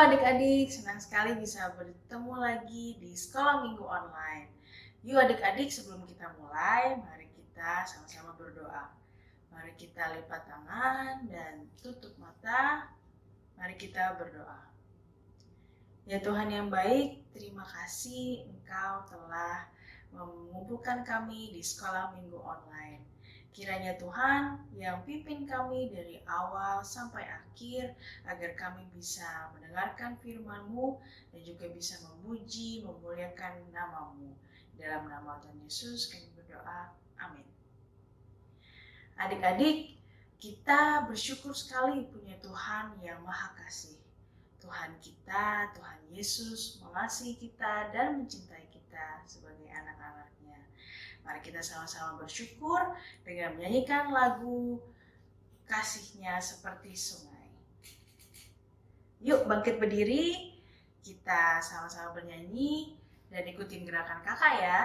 adik-adik, senang sekali bisa bertemu lagi di Sekolah Minggu Online. Yuk adik-adik, sebelum kita mulai, mari kita sama-sama berdoa. Mari kita lipat tangan dan tutup mata. Mari kita berdoa. Ya Tuhan yang baik, terima kasih Engkau telah mengumpulkan kami di Sekolah Minggu Online. Kiranya Tuhan yang pimpin kami dari awal sampai akhir agar kami bisa mendengarkan firman-Mu dan juga bisa memuji, memuliakan nama-Mu. Dalam nama Tuhan Yesus kami berdoa. Amin. Adik-adik, kita bersyukur sekali punya Tuhan yang Maha Kasih. Tuhan kita, Tuhan Yesus mengasihi kita dan mencintai kita sebagai anak-anaknya. Mari kita sama-sama bersyukur dengan menyanyikan lagu Kasihnya Seperti Sungai. Yuk bangkit berdiri, kita sama-sama bernyanyi dan ikutin gerakan kakak ya.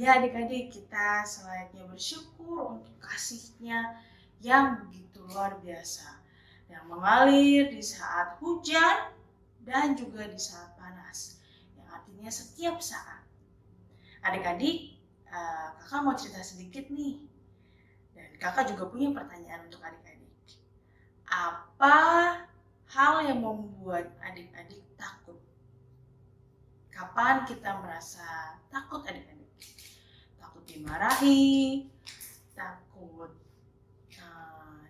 Ya adik-adik, kita selayaknya bersyukur untuk kasih-Nya yang begitu luar biasa, yang mengalir di saat hujan dan juga di saat panas, yang artinya setiap saat. Adik-adik, kakak mau cerita sedikit nih, dan kakak juga punya pertanyaan untuk adik-adik. Apa hal yang membuat adik-adik takut? Kapan kita merasa takut adik-adik? Takut dimarahi, takut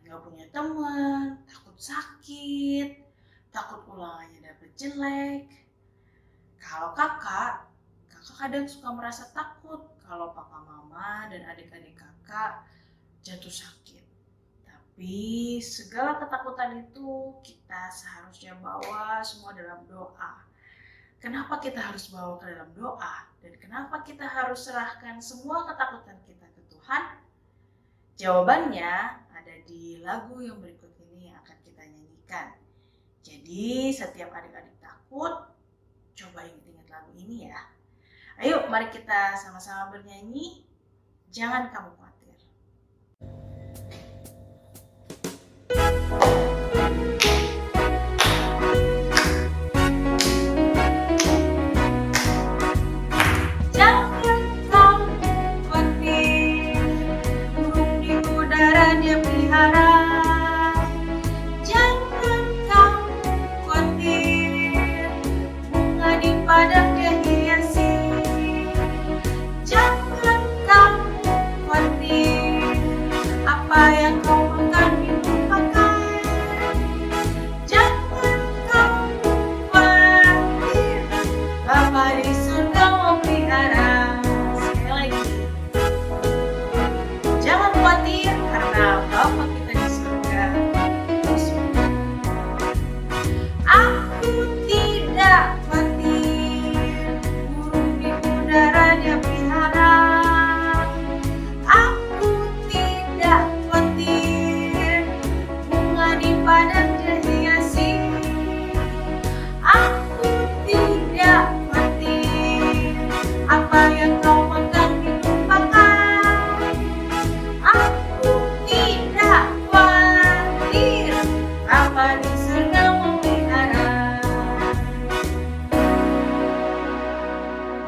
gak punya teman, takut sakit, takut ulangannya dapet jelek. Kalau kakak kadang suka merasa takut kalau papa mama dan adik-adik kakak jatuh sakit. Tapi segala ketakutan itu kita seharusnya bawa semua dalam doa. Kenapa kita harus bawa ke dalam doa? Dan kenapa kita harus serahkan semua ketakutan kita ke Tuhan? Jawabannya ada di lagu yang berikut ini yang akan kita nyanyikan. Jadi setiap adik-adik takut, coba ingat-ingat lagu ini ya. Ayo mari kita sama-sama bernyanyi, Jangan Kamu Khawatir. Dia pelihara, jangan kamu khawatir, bunga di padang dia hiasi, jangan kamu khawatir, apa yang kau makan minum pakai, jangan kamu khawatir, Bapa di surga memelihara. Sekali lagi, jangan khawatir karena Bapa kita di surga. Aku tidak khawatir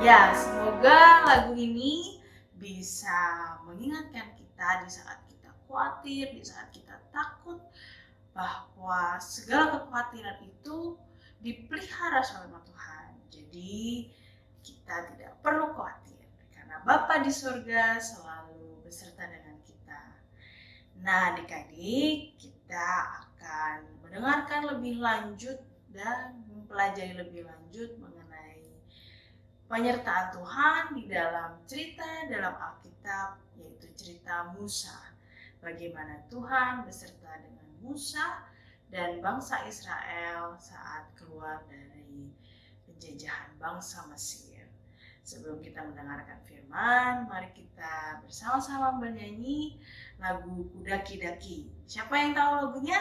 Ya, semoga lagu ini bisa mengingatkan kita di saat kita khawatir, di saat kita takut, bahwa segala kekhawatiran itu dipelihara sama Tuhan. Jadi kita tidak perlu khawatir karena Bapa di surga selalu beserta dengan kita. Nah, adik-adik, kita akan mendengarkan lebih lanjut dan mempelajari lebih lanjut mengenai penyertaan Tuhan di dalam cerita dalam Alkitab, yaitu cerita Musa. Bagaimana Tuhan beserta dengan Musa dan bangsa Israel saat keluar dari penjajahan bangsa Mesir. Sebelum kita mendengarkan firman, mari kita bersama-sama bernyanyi lagu Kudaki-daki. Siapa yang tahu lagunya?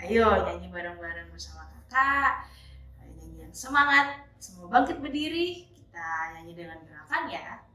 Ayo nyanyi bareng-bareng bersama kakak. Nyanyi yang semangat. Semua bangkit berdiri. Kita nyanyi dengan gerakan ya.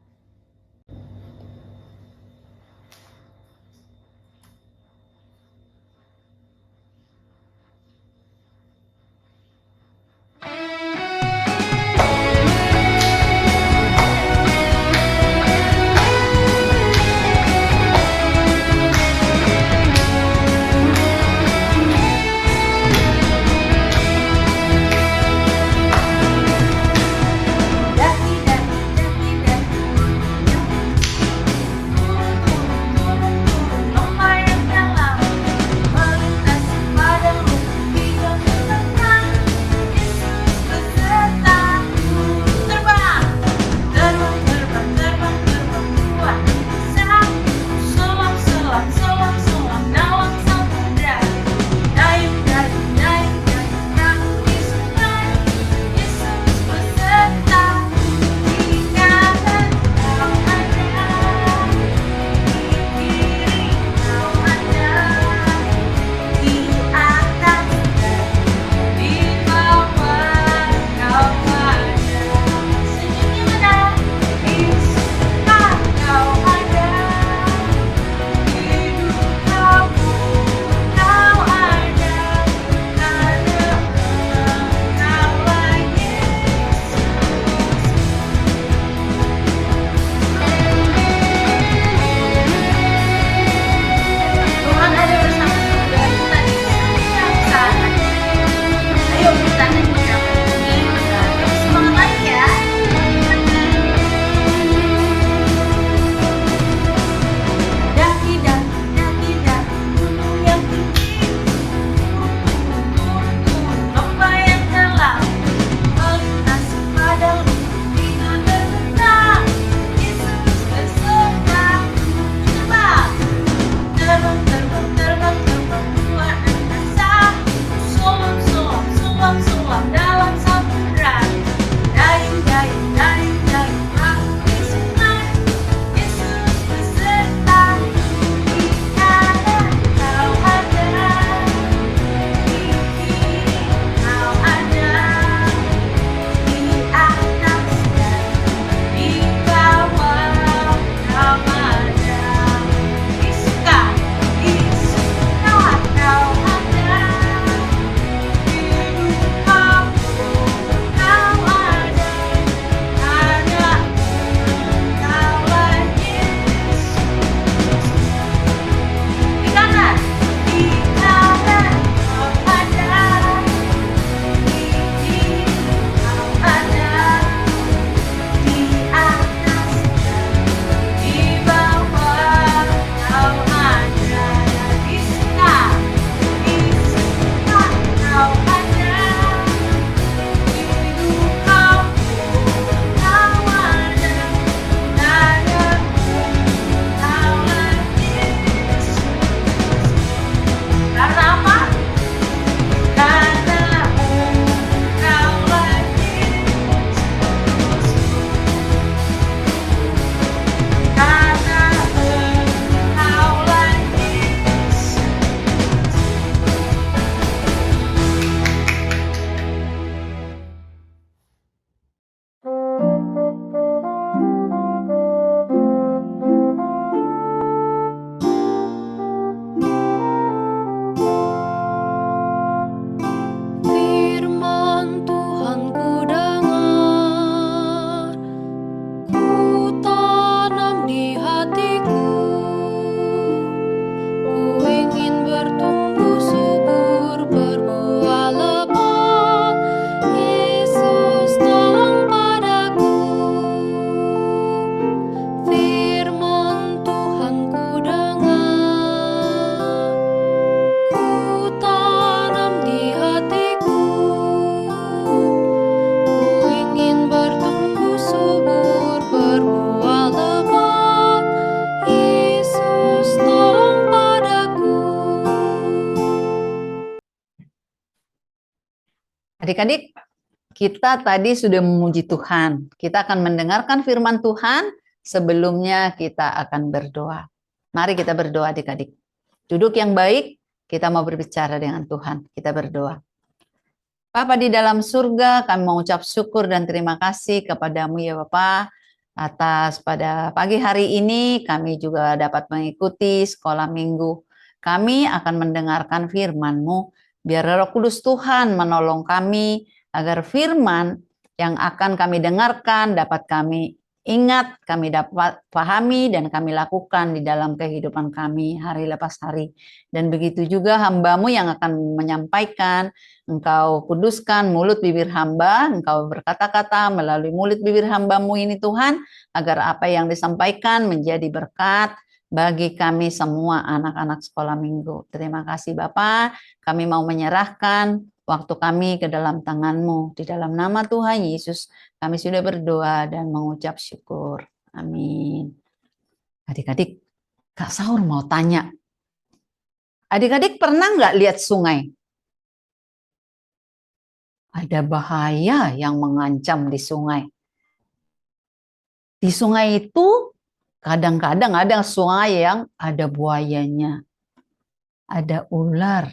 Adik-adik, kita tadi sudah memuji Tuhan. Kita akan mendengarkan firman Tuhan. Sebelumnya kita akan berdoa. Mari kita berdoa adik-adik. Duduk yang baik, kita mau berbicara dengan Tuhan. Kita berdoa. Bapa di dalam surga, kami mengucap syukur dan terima kasih kepadamu ya Bapa. Atas pada pagi hari ini kami juga dapat mengikuti sekolah minggu. Kami akan mendengarkan firman-Mu. Biar Roh Kudus Tuhan menolong kami agar firman yang akan kami dengarkan dapat kami ingat, kami dapat pahami dan kami lakukan di dalam kehidupan kami hari lepas hari. Dan begitu juga hamba-Mu yang akan menyampaikan, Engkau kuduskan mulut bibir hamba, Engkau berkata-kata melalui mulut bibir hamba-Mu ini Tuhan, agar apa yang disampaikan menjadi berkat bagi kami semua anak-anak sekolah minggu. Terima kasih Bapak, kami mau menyerahkan waktu kami ke dalam tangan-Mu. Di dalam nama Tuhan Yesus, kami sudah berdoa dan mengucap syukur. Amin. Adik-adik, Kak Saur mau tanya. Adik-adik pernah nggak lihat sungai? Ada bahaya yang mengancam di sungai. Di sungai itu kadang-kadang ada sungai yang ada buayanya, ada ular,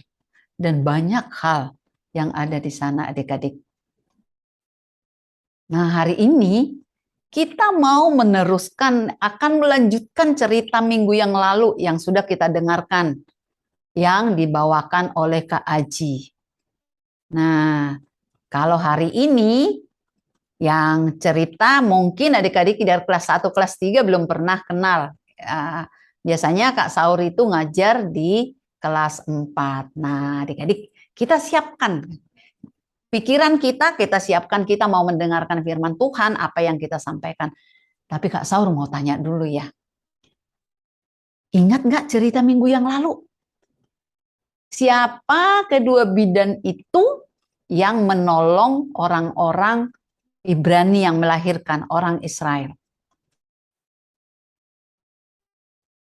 dan banyak hal yang ada di sana adik-adik. Nah hari ini kita mau akan melanjutkan cerita minggu yang lalu yang sudah kita dengarkan, yang dibawakan oleh Kak Aji. Nah kalau hari ini yang cerita mungkin adik-adik dari kelas 1, kelas 3 belum pernah kenal. Biasanya Kak Saur itu ngajar di kelas 4. Nah adik-adik kita siapkan. Pikiran kita siapkan, kita mau mendengarkan firman Tuhan, apa yang kita sampaikan. Tapi Kak Saur mau tanya dulu ya. Ingat nggak cerita minggu yang lalu? Siapa kedua bidan itu yang menolong orang-orang Ibrani yang melahirkan orang Israel?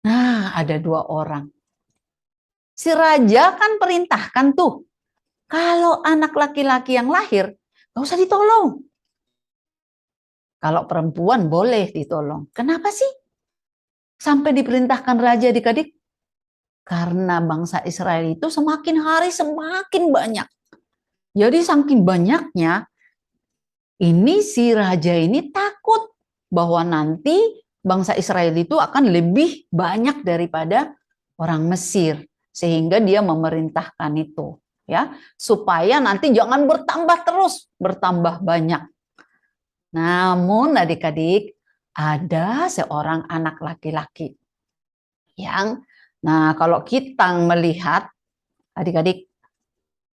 Nah, ada 2 orang. Si raja kan perintahkan tuh, kalau anak laki-laki yang lahir, gak usah ditolong. Kalau perempuan boleh ditolong. Kenapa sih? Sampai diperintahkan raja adik-adik? Karena bangsa Israel itu semakin hari semakin banyak. Jadi saking banyaknya, ini si raja ini takut bahwa nanti bangsa Israel itu akan lebih banyak daripada orang Mesir. Sehingga dia memerintahkan itu. Ya, supaya nanti jangan bertambah terus, bertambah banyak. Namun adik-adik, ada seorang anak laki-laki yang, nah kalau kita melihat adik-adik,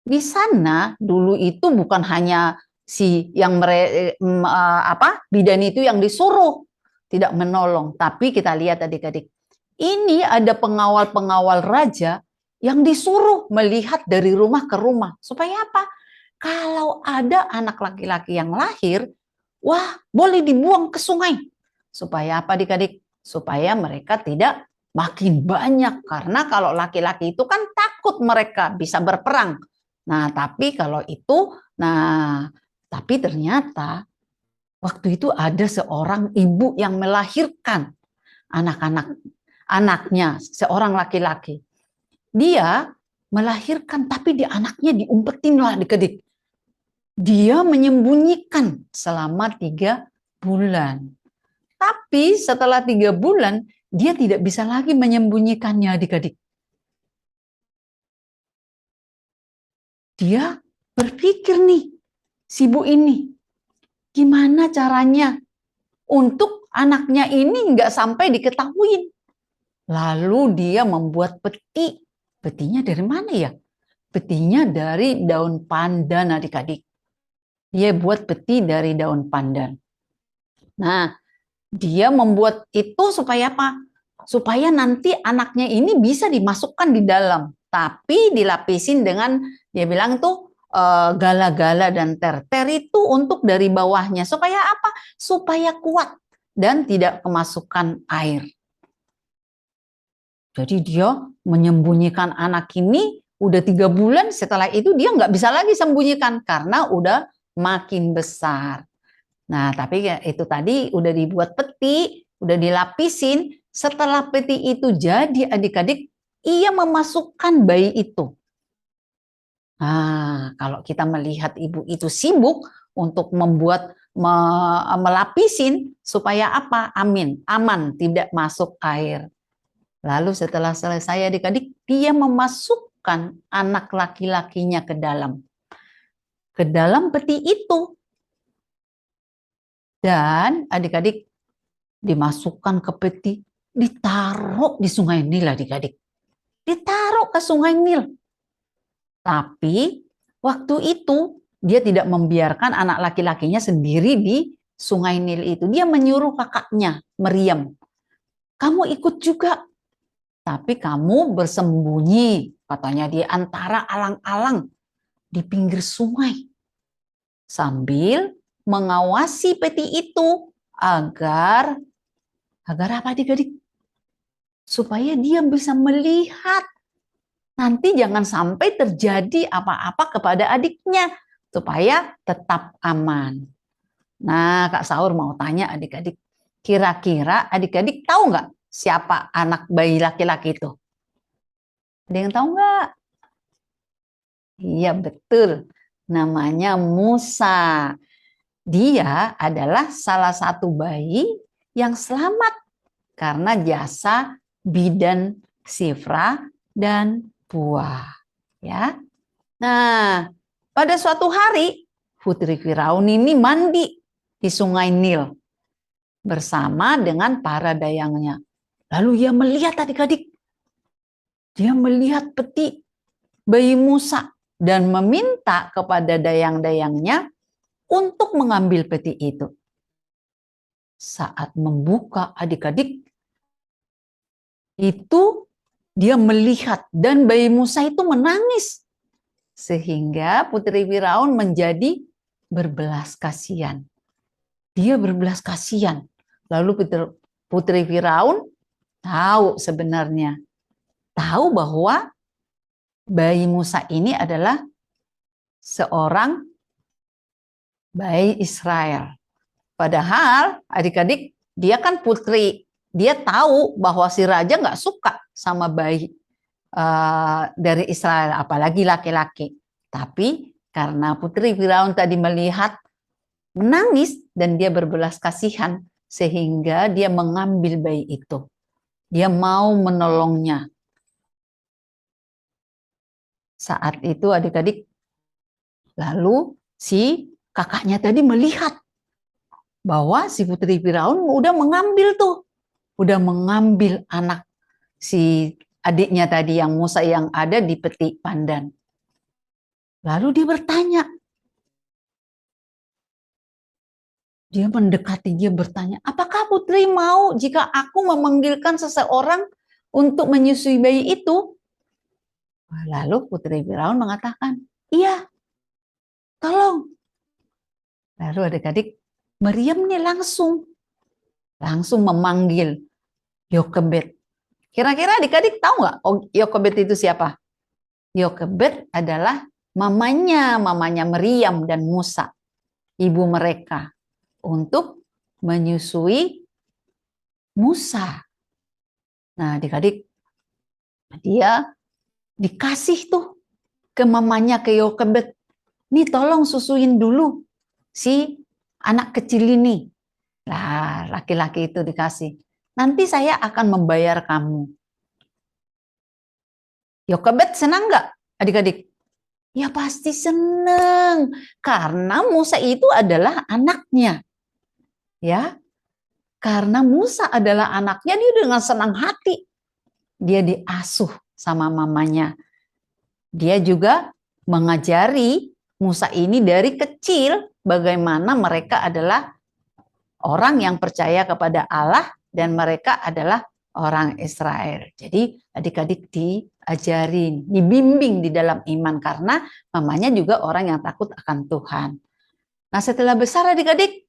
di sana dulu itu bukan hanya si yang bidan itu yang disuruh tidak menolong, tapi kita lihat adik-adik, ini ada pengawal-pengawal raja yang disuruh melihat dari rumah ke rumah. Supaya apa? Kalau ada anak laki-laki yang lahir, wah boleh dibuang ke sungai. Supaya apa adik-adik? Supaya mereka tidak makin banyak. Karena kalau laki-laki itu kan takut mereka bisa berperang. Nah tapi kalau itu, tapi ternyata waktu itu ada seorang ibu yang melahirkan anaknya, seorang laki-laki. Dia melahirkan, tapi anaknya diumpetin lah adik-adik. Dia menyembunyikan selama 3 bulan. Tapi setelah 3 bulan, dia tidak bisa lagi menyembunyikannya adik-adik. Dia berpikir nih, si ibu ini, gimana caranya untuk anaknya ini nggak sampai diketahuin. Lalu dia membuat peti. Petinya dari mana ya? Petinya dari daun pandan adik-adik. Dia buat peti dari daun pandan. Nah, dia membuat itu supaya apa? Supaya nanti anaknya ini bisa dimasukkan di dalam. Tapi dilapisin dengan, dia bilang tuh, gala-gala dan ter-ter itu untuk dari bawahnya. Supaya apa? Supaya kuat dan tidak kemasukan air. Jadi dia menyembunyikan anak ini Udah 3 bulan, setelah itu dia nggak bisa lagi sembunyikan karena udah makin besar. Nah, tapi ya itu tadi udah dibuat peti, udah dilapisin. Setelah peti itu jadi, adik-adik, ia memasukkan bayi itu. Nah, kalau kita melihat ibu itu sibuk untuk melapisin supaya apa? Aman, tidak masuk air. Lalu setelah selesai adik-adik, dia memasukkan anak laki-lakinya ke dalam peti itu. Dan adik-adik dimasukkan ke peti, ditaruh di Sungai Nil adik-adik. Ditaruh ke Sungai Nil. Tapi waktu itu dia tidak membiarkan anak laki-lakinya sendiri di Sungai Nil itu. Dia menyuruh kakaknya, Maryam, kamu ikut juga. Tapi kamu bersembunyi, katanya, di antara alang-alang di pinggir sungai. Sambil mengawasi peti itu agar apa adik-adik? Supaya dia bisa melihat. Nanti jangan sampai terjadi apa-apa kepada adiknya. Supaya tetap aman. Nah, Kak Saur mau tanya adik-adik. Kira-kira adik-adik tahu nggak siapa anak bayi laki-laki itu? Ada yang tahu nggak? Iya, betul. Namanya Musa. Dia adalah salah satu bayi yang selamat karena jasa bidan Sifra dan Puah. Ya. Nah, pada suatu hari Putri Firaun ini mandi di Sungai Nil bersama dengan para dayangnya. Lalu ia melihat adik-adik. Dia melihat peti bayi Musa dan meminta kepada dayang-dayangnya untuk mengambil peti itu. Saat membuka adik-adik, itu dia melihat dan bayi Musa itu menangis. Sehingga Putri Firaun menjadi berbelas kasihan. Dia berbelas kasihan. Lalu Putri Firaun tahu sebenarnya. Tahu bahwa bayi Musa ini adalah seorang bayi Israel. Padahal adik-adik, dia kan putri. Dia tahu bahwa si raja nggak suka sama bayi dari Israel, apalagi laki-laki. Tapi karena Putri Firaun tadi melihat menangis dan dia berbelas kasihan, sehingga dia mengambil bayi itu. Dia mau menolongnya. Saat itu adik-adik, lalu si kakaknya tadi melihat bahwa si Putri Firaun udah mengambil anak si adiknya tadi yang Musa yang ada di peti pandan. Lalu dia bertanya, dia mendekati, dia bertanya, apakah Putri mau jika aku memanggilkan seseorang untuk menyusui bayi itu? Lalu Putri Firaun mengatakan, iya, tolong. Lalu adik-adik, Maryam nih langsung memanggil Yokebed. Kira-kira adik-adik tahu nggak Yokebed itu siapa? Yokebed adalah mamanya Maryam dan Musa, ibu mereka, untuk menyusui Musa. Nah, adik-adik, dia dikasih tuh ke mamanya, ke Yokebed. Nih tolong susuin dulu si anak kecil ini. Lah, laki-laki itu dikasih. Nanti saya akan membayar kamu. Yokebed senang nggak adik-adik? Ya pasti senang. Karena Musa itu adalah anaknya. Ya, karena Musa adalah anaknya, dia dengan senang hati. Dia diasuh sama mamanya. Dia juga mengajari Musa ini dari kecil bagaimana mereka adalah orang yang percaya kepada Allah dan mereka adalah orang Israel. Jadi adik-adik diajarin, dibimbing di dalam iman karena mamanya juga orang yang takut akan Tuhan. Nah, setelah besar adik-adik,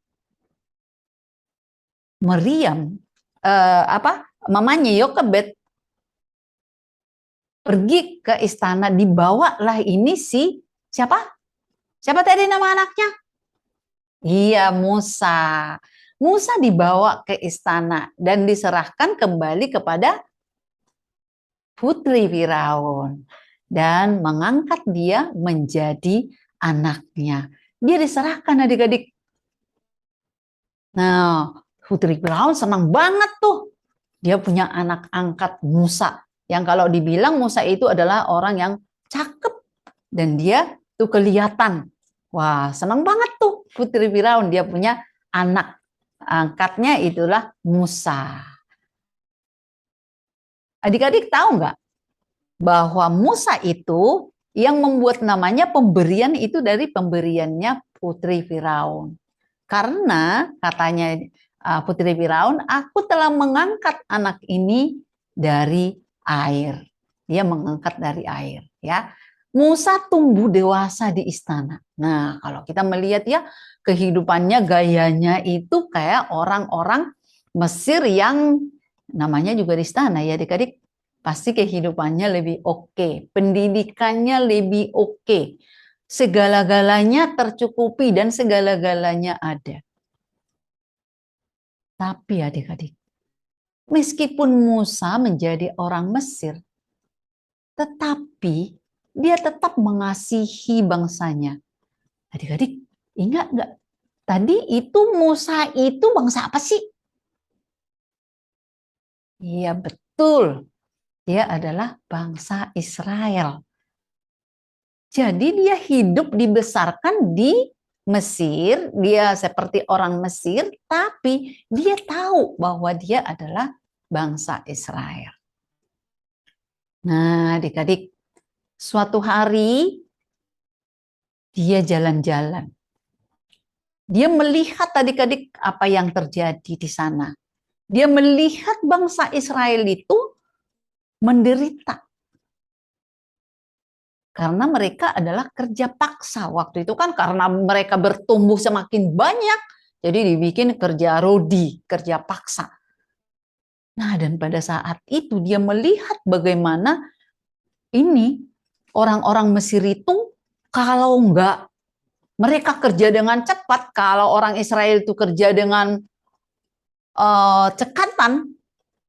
Maryam mamanya Yokebed pergi ke istana, dibawalah ini siapa? Siapa tadi nama anaknya? Iya, Musa. Musa dibawa ke istana dan diserahkan kembali kepada putri Firaun dan mengangkat dia menjadi anaknya. Dia diserahkan adik-adik. Nah, putri Firaun senang banget tuh. Dia punya anak angkat Musa. Yang kalau dibilang Musa itu adalah orang yang cakep. Dan dia tuh kelihatan. Wah, senang banget tuh putri Firaun. Dia punya anak angkatnya itulah Musa. Adik-adik tahu nggak bahwa Musa itu yang membuat namanya pemberian itu dari pemberiannya putri Firaun. Karena katanya putri Firaun, aku telah mengangkat anak ini dari air. Dia mengangkat dari air, ya. Musa tumbuh dewasa di istana. Nah, kalau kita melihat ya kehidupannya, gayanya itu kayak orang-orang Mesir yang namanya juga di istana ya adik-adik. Pasti kehidupannya lebih oke, pendidikannya lebih oke. Segala-galanya tercukupi dan segala-galanya ada. Tapi adik-adik, meskipun Musa menjadi orang Mesir, tetapi dia tetap mengasihi bangsanya. Adik-adik, ingat nggak? Tadi itu Musa itu bangsa apa sih? Iya betul, dia adalah bangsa Israel. Jadi dia hidup dibesarkan di Mesir, dia seperti orang Mesir, tapi dia tahu bahwa dia adalah bangsa Israel. Nah, adik-adik, suatu hari dia jalan-jalan. Dia melihat adik-adik apa yang terjadi di sana. Dia melihat bangsa Israel itu menderita. Karena mereka adalah kerja paksa. Waktu itu kan karena mereka bertumbuh semakin banyak, jadi dibikin kerja rodi, kerja paksa. Nah, dan pada saat itu dia melihat bagaimana ini orang-orang Mesir itu kalau enggak mereka kerja dengan cepat, kalau orang Israel itu kerja dengan cekatan,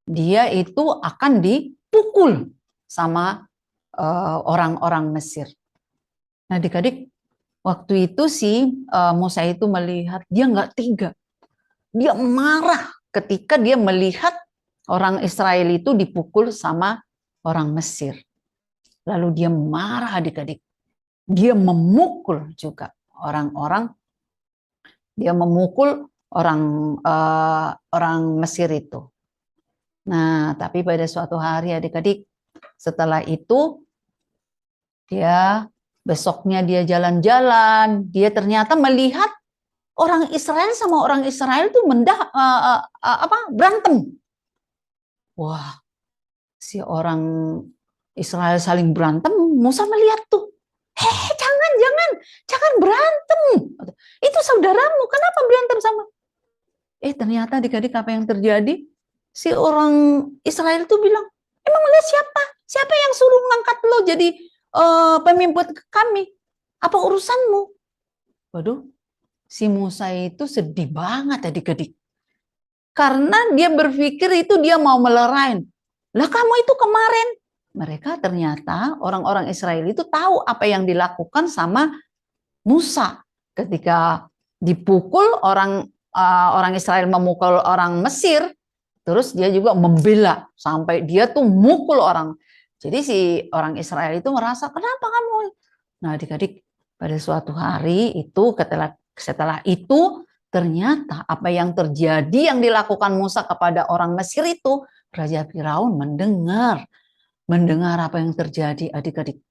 dia itu akan dipukul sama orang-orang Mesir. Nah, adik-adik, waktu itu Musa itu melihat, dia nggak tega. Dia marah ketika dia melihat orang Israel itu dipukul sama orang Mesir. Lalu dia marah adik-adik. Dia memukul juga orang-orang. Dia memukul orang Mesir itu. Nah, tapi pada suatu hari adik-adik, setelah itu besoknya dia jalan-jalan, dia ternyata melihat orang Israel sama orang Israel itu berantem. Wah, si orang Israel saling berantem, Musa melihat tuh. Jangan berantem. Itu saudaramu, kenapa berantem sama? Ternyata adik-adik apa yang terjadi? Si orang Israel itu bilang, emang lihat siapa? Siapa yang suruh ngangkat lo jadi pemimpin kami? Apa urusanmu? Waduh, si Musa itu sedih banget adik-adik. Karena dia berpikir itu dia mau melerain. Lah kamu itu kemarin. Mereka ternyata orang-orang Israel itu tahu apa yang dilakukan sama Musa. Ketika dipukul orang Israel memukul orang Mesir, terus dia juga membela sampai dia tuh mukul orang. Jadi si orang Israel itu merasa, kenapa kamu? Nah adik-adik, pada suatu hari itu setelah itu ternyata apa yang terjadi yang dilakukan Musa kepada orang Mesir itu, Raja Firaun mendengar apa yang terjadi adik-adik.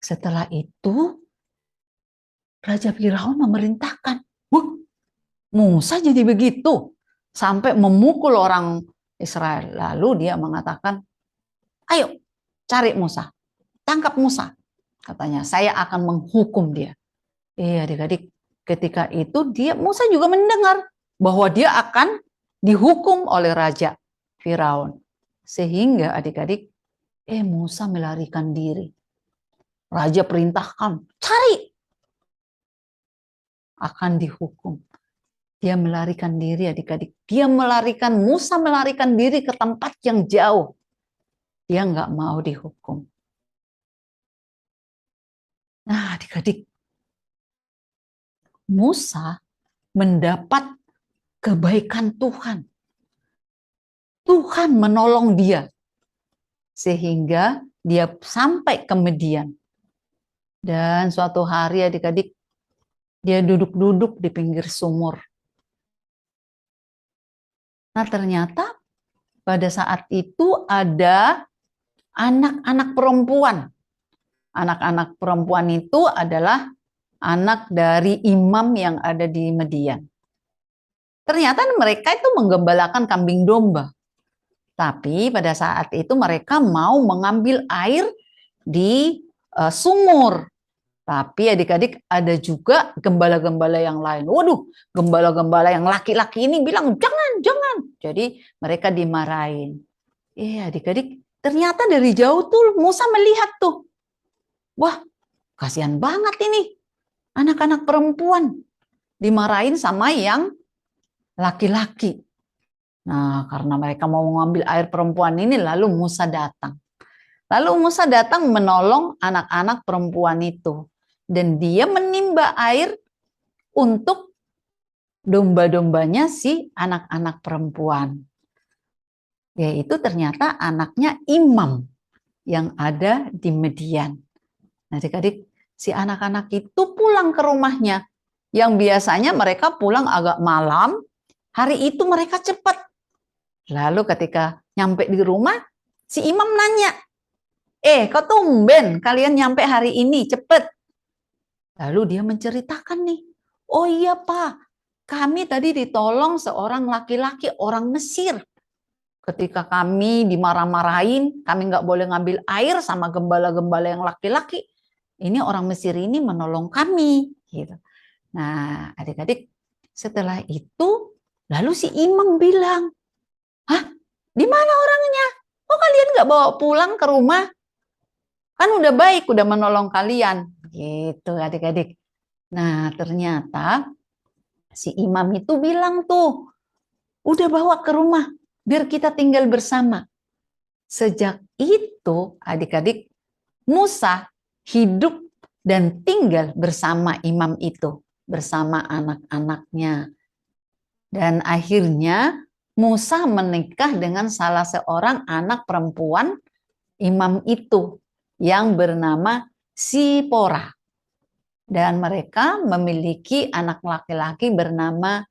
Setelah itu Raja Firaun memerintahkan, Musa jadi begitu sampai memukul orang Israel. Lalu dia mengatakan, ayo cari Musa, tangkap Musa. Katanya, saya akan menghukum dia. Adik-adik, ketika itu Musa juga mendengar bahwa dia akan dihukum oleh Raja Firaun. Sehingga adik-adik, Musa melarikan diri. Raja perintahkan, cari. Akan dihukum. Dia melarikan diri, adik-adik. Musa melarikan diri ke tempat yang jauh. Dia nggak mau dihukum. Nah, adik-adik, Musa mendapat kebaikan Tuhan. Tuhan menolong dia. Sehingga dia sampai ke Midian. Dan suatu hari adik-adik, dia duduk-duduk di pinggir sumur. Nah, ternyata pada saat itu ada anak-anak perempuan. Anak-anak perempuan itu adalah anak dari imam yang ada di Midian. Ternyata mereka itu menggembalakan kambing domba. Tapi pada saat itu mereka mau mengambil air di sumur. Tapi adik-adik ada juga gembala-gembala yang lain. Waduh, gembala-gembala yang laki-laki ini bilang jangan, jangan. Jadi mereka dimarahin. Adik-adik, ternyata dari jauh tuh Musa melihat tuh. Wah, kasihan banget ini. Anak-anak perempuan dimarahin sama yang laki-laki. Nah, karena mereka mau mengambil air perempuan ini, lalu Musa datang. Lalu Musa datang menolong anak-anak perempuan itu. Dan dia menimba air untuk domba-dombanya si anak-anak perempuan. Yaitu ternyata anaknya imam yang ada di Midian. Nah, adik-adik, si anak-anak itu pulang ke rumahnya. Yang biasanya mereka pulang agak malam, hari itu mereka cepat. Lalu ketika nyampe di rumah, si imam nanya, kok tumben kalian nyampe hari ini, cepet. Lalu dia menceritakan nih, oh iya Pak, kami tadi ditolong seorang laki-laki orang Mesir. Ketika kami dimarah-marahin, kami nggak boleh ngambil air sama gembala-gembala yang laki-laki. Ini orang Mesir ini menolong kami. Gitu. Nah, adik-adik, setelah itu, lalu si imam bilang, hah, di mana orangnya? Kok kalian nggak bawa pulang ke rumah? Kan udah baik, udah menolong kalian. Gitu adik-adik. Nah, ternyata si imam itu bilang tuh, udah bawa ke rumah, biar kita tinggal bersama. Sejak itu, adik-adik, Musa hidup dan tinggal bersama imam itu, bersama anak-anaknya. Dan akhirnya Musa menikah dengan salah seorang anak perempuan imam itu yang bernama Sipora. Dan mereka memiliki anak laki-laki bernama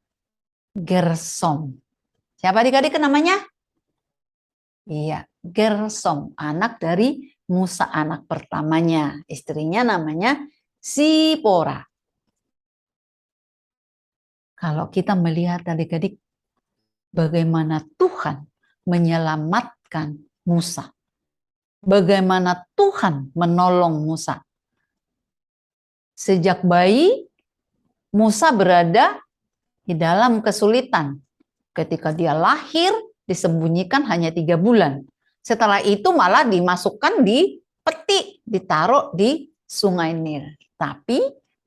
Gersom. Siapa adik-adik namanya? Iya, Gersom, anak dari Musa, anak pertamanya. Istrinya namanya Sipora. Kalau kita melihat adik-adik bagaimana Tuhan menyelamatkan Musa. Bagaimana Tuhan menolong Musa. Sejak bayi, Musa berada di dalam kesulitan. Ketika dia lahir, disembunyikan hanya 3 bulan. Setelah itu malah dimasukkan di peti, ditaruh di sungai Nil. Tapi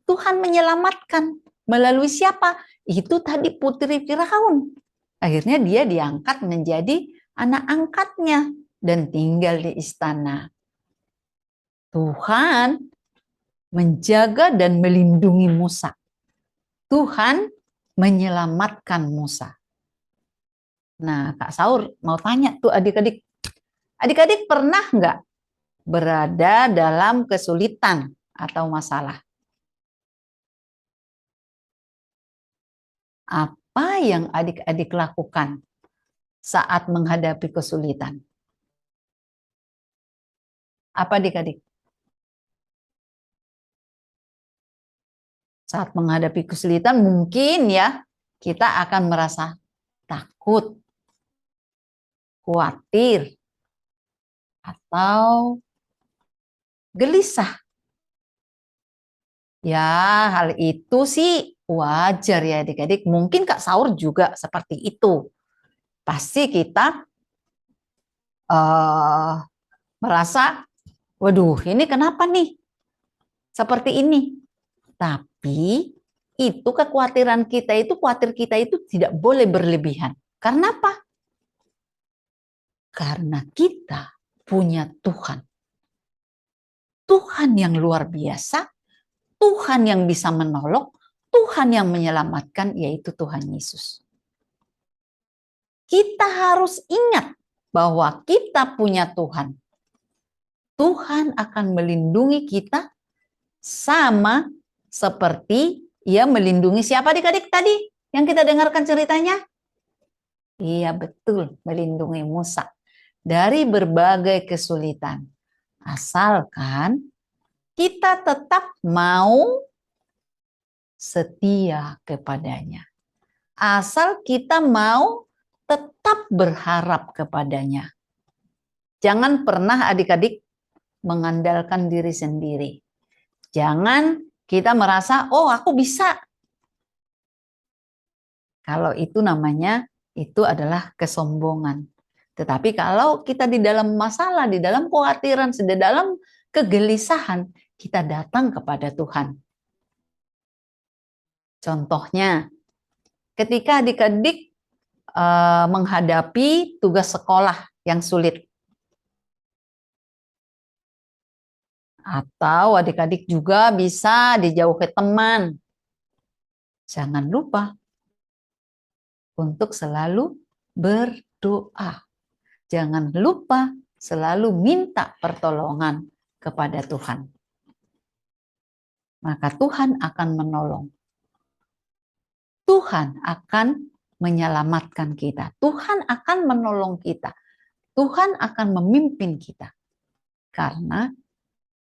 Tuhan menyelamatkan. Melalui siapa? Itu tadi putri Firaun. Akhirnya dia diangkat menjadi anak angkatnya dan tinggal di istana. Tuhan menjaga dan melindungi Musa. Tuhan menyelamatkan Musa. Nah, Kak Saur mau tanya tuh adik-adik. Adik-adik pernah nggak berada dalam kesulitan atau masalah? Apa yang adik-adik lakukan saat menghadapi kesulitan? Apa adik-adik? Saat menghadapi kesulitan mungkin ya kita akan merasa takut, khawatir, atau gelisah. Ya, hal itu sih wajar ya adik-adik. Mungkin Kak Saur juga seperti itu. Pasti kita merasa, waduh ini kenapa nih seperti ini. Tapi itu kekhawatiran kita itu, khawatir kita itu tidak boleh berlebihan. Karena apa? Karena kita punya Tuhan. Tuhan yang luar biasa, Tuhan yang bisa menolong, Tuhan yang menyelamatkan, yaitu Tuhan Yesus. Kita harus ingat bahwa kita punya Tuhan. Tuhan akan melindungi kita sama seperti Ia melindungi siapa adik-adik tadi yang kita dengarkan ceritanya? Iya betul, melindungi Musa dari berbagai kesulitan. Asalkan kita tetap mau setia kepadanya. Asal kita mau tetap berharap kepadanya. Jangan pernah adik-adik mengandalkan diri sendiri. Jangan kita merasa, oh aku bisa. Kalau itu namanya, itu adalah kesombongan. Tetapi kalau kita di dalam masalah, di dalam kekhawatiran, di dalam kegelisahan, kita datang kepada Tuhan. Contohnya, ketika adik-adik menghadapi tugas sekolah yang sulit, atau adik-adik juga bisa dijauhi teman, jangan lupa untuk selalu berdoa. Jangan lupa selalu minta pertolongan kepada Tuhan. Maka Tuhan akan menolong. Tuhan akan menyelamatkan kita. Tuhan akan menolong kita. Tuhan akan memimpin kita. Karena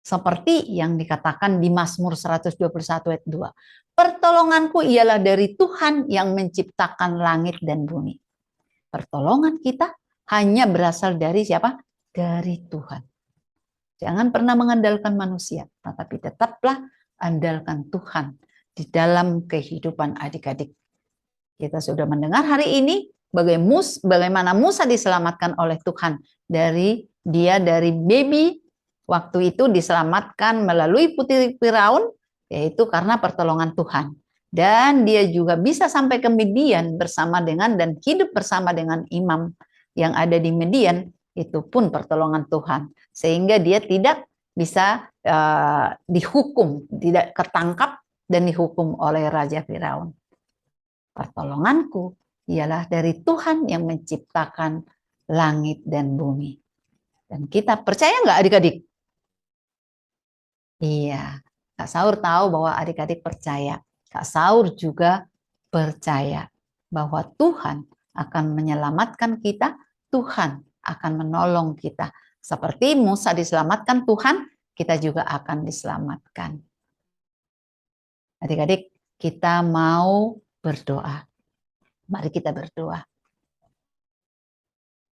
seperti yang dikatakan di Mazmur 121 ayat 2. Pertolonganku ialah dari Tuhan yang menciptakan langit dan bumi. Pertolongan kita hanya berasal dari siapa? Dari Tuhan. Jangan pernah mengandalkan manusia, tetapi tetaplah andalkan Tuhan di dalam kehidupan adik-adik. Kita sudah mendengar hari ini bagaimana Musa diselamatkan oleh Tuhan dari baby, waktu itu diselamatkan melalui putri Firaun, yaitu karena pertolongan Tuhan. Dan dia juga bisa sampai ke Midian bersama dengan dan hidup bersama dengan imam yang ada di Midian, itu pun pertolongan Tuhan. Sehingga dia tidak bisa dihukum, tidak ketangkap dan dihukum oleh Raja Firaun. Pertolonganku ialah dari Tuhan yang menciptakan langit dan bumi. Dan kita percaya nggak adik-adik? Iya, Kak Saur tahu bahwa adik-adik percaya. Kak Saur juga percaya bahwa Tuhan akan menyelamatkan kita, Tuhan akan menolong kita. Seperti Musa diselamatkan Tuhan, kita juga akan diselamatkan. Adik-adik, kita mau berdoa. Mari kita berdoa.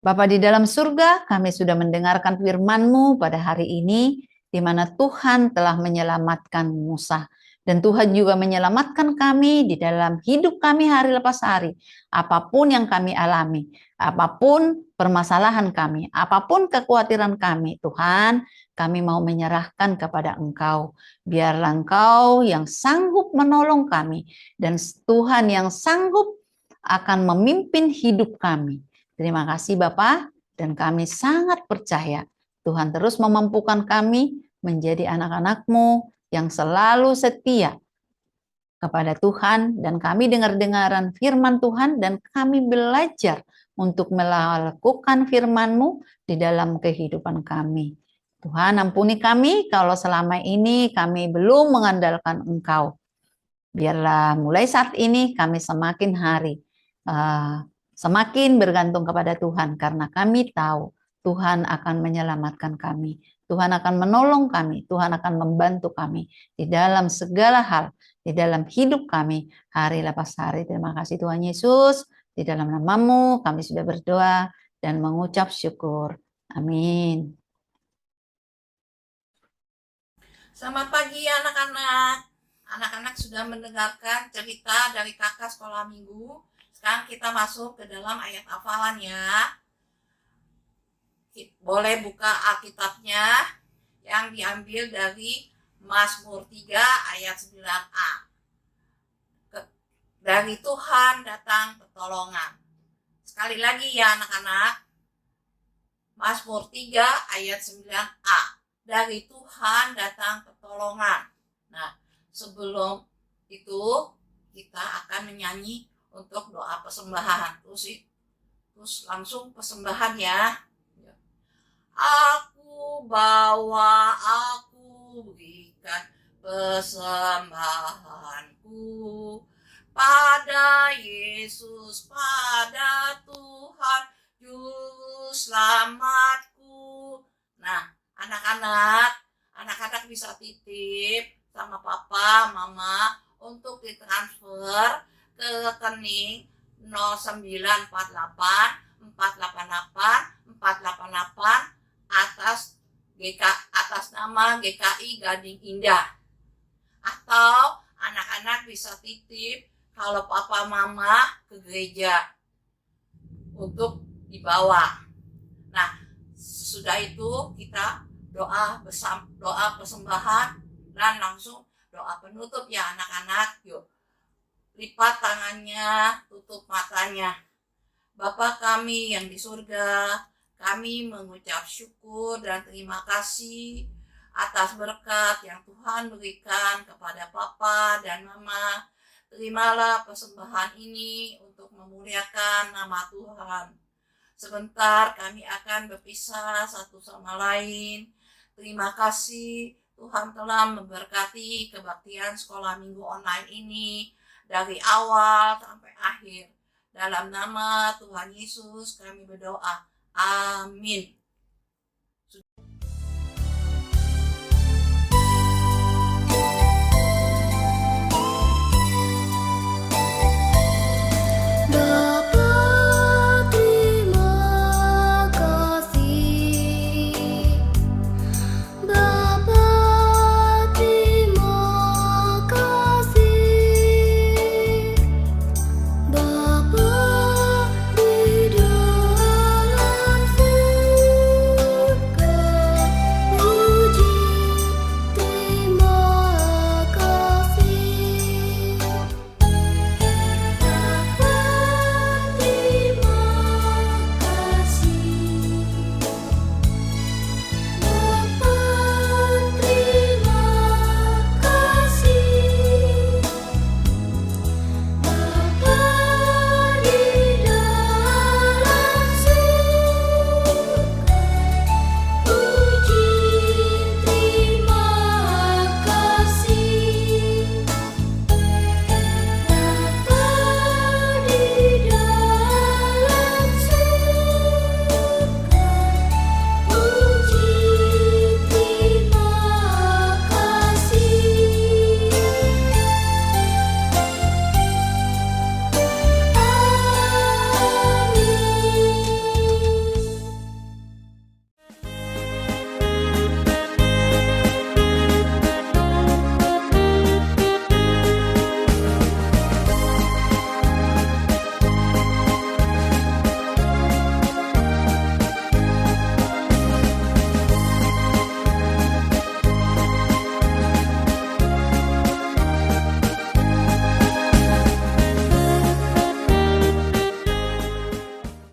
Bapa di dalam surga, kami sudah mendengarkan firman-Mu pada hari ini, di mana Tuhan telah menyelamatkan Musa. Dan Tuhan juga menyelamatkan kami di dalam hidup kami hari lepas hari. Apapun yang kami alami, apapun permasalahan kami, apapun kekhawatiran kami, Tuhan, kami mau menyerahkan kepada Engkau. Biarlah Engkau yang sanggup menolong kami, dan Tuhan yang sanggup akan memimpin hidup kami. Terima kasih Bapak, dan kami sangat percaya Tuhan terus memampukan kami menjadi anak-anak-Mu yang selalu setia kepada Tuhan, dan kami dengar-dengaran firman Tuhan, dan kami belajar untuk melakukan firman-Mu di dalam kehidupan kami. Tuhan ampuni kami kalau selama ini kami belum mengandalkan Engkau. Biarlah mulai saat ini kami semakin hari semakin bergantung kepada Tuhan, karena kami tahu Tuhan akan menyelamatkan kami. Tuhan akan menolong kami. Tuhan akan membantu kami di dalam segala hal, di dalam hidup kami hari lepas hari. Terima kasih Tuhan Yesus. Di dalam nama-Mu kami sudah berdoa dan mengucap syukur. Amin. Selamat pagi anak-anak. Anak-anak sudah mendengarkan cerita dari kakak sekolah minggu. Sekarang kita masuk ke dalam ayat hafalan ya. Mari kita baca. Ayat 1. Pada hari itu Musa dan Harun, beserta seluruh Israel, pergi ke Padang Arab. Mereka Boleh buka Alkitabnya yang diambil dari Mazmur 3 ayat 9a. Dari Tuhan datang pertolongan. Sekali lagi ya anak-anak, Mazmur 3 ayat 9a. Dari Tuhan datang pertolongan. Nah, sebelum itu kita akan menyanyi untuk doa persembahan. Terus langsung persembahan ya. Aku berikan persembahanku pada Yesus, pada Tuhan Juru Selamatku. Nah, anak-anak bisa titip sama papa, mama untuk ditransfer ke rekening 0948 488 488 atas nama GKI Gading Indah. Atau anak-anak bisa titip kalau papa mama ke gereja untuk dibawa. Nah, sesudah itu kita doa persembahan dan langsung doa penutup ya anak-anak. Yuk, lipat tangannya, tutup matanya. Bapa kami yang di surga, kami mengucap syukur dan terima kasih atas berkat yang Tuhan berikan kepada Papa dan Mama. Terimalah persembahan ini untuk memuliakan nama Tuhan. Sebentar kami akan berpisah satu sama lain. Terima kasih Tuhan telah memberkati kebaktian sekolah minggu online ini dari awal sampai akhir. Dalam nama Tuhan Yesus kami berdoa. Amin.